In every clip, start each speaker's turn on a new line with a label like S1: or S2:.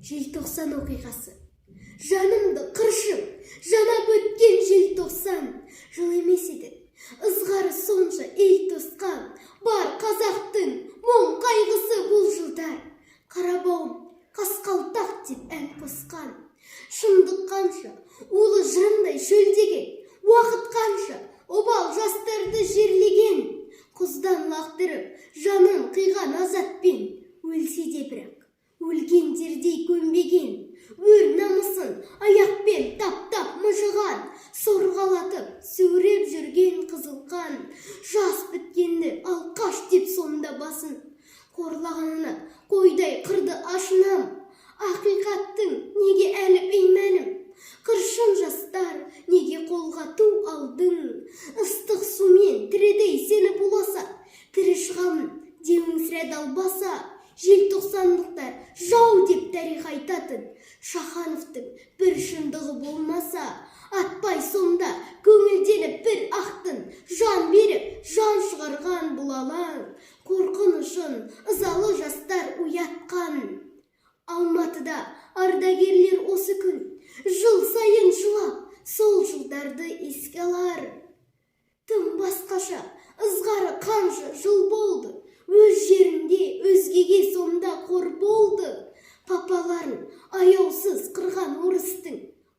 S1: Желтоқсан оқиғасы. Жанымды қыршып, жанап өткен желтоқсан. Жыл емес еді, ызғары сонша ел тосқан. Бар қазақтың мұң қайғысы бұл жылдар. Қарабауым, қасқалтақ деп ән қосқан. Шындық қанша, улы жырындай шөлдеген. Уақыт қанша, обал жастарды жерлеген. Құздан лақтырып, жанын қиған азатпен. Өлсе де бірақ, өлгендердей көнбеген. Өр намысын аяқпен таптап мұжыған. Сорғалатып, сөуреп жүрген қызылқан. Жас біткенді алқаш деп сонда басын. Қорлағанына қойдай қырды ашынам. Ақиқаттың неге әлі беймәнім? Қыршын жастар, неге қолға ту алдың? Ыстық сумен тірідей сені буласа, тірі шығамын деуің сірә далбаса. Желтоқсандықтар жау деп тарих айтатын. Шахановтың бір шындығы болмаса, атпай сонда көңілденіп бір ақтын. Жан беріп, жан шығарған бұл алаң. Қорқынышын ызалы жастар уятқан. Алматыда ардагерлер осы күн жыл сайын жылап, сол жылдарды еске алар. Тым басқаша, ызғары қанша жыл болды. Өз жерінде өзгеге сонда қор болды. Папаларын аяусыз қырған орыстың,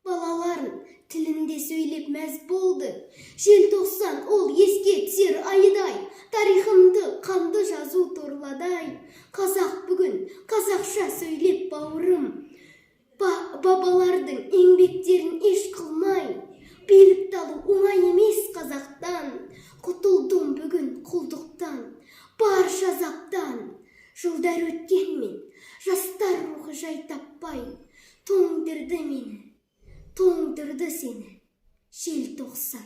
S1: балаларын тілінде сөйлеп мәз болды. Желтоқсан ол еске түсер айдай, тарихымды қанды жазу торладай. Қазақ бүгін қазақша сөйлеп бауырым, бабалардың еңбектерін еш қылмай. Билікті алу оңай емес қазақтан. Құтылдым бүгін құлдықтан, барша азаптан. Жылдар өткенмен жастар рухы жай таппай. Тоңдырды мені, тоңдырды сені желтоқсан.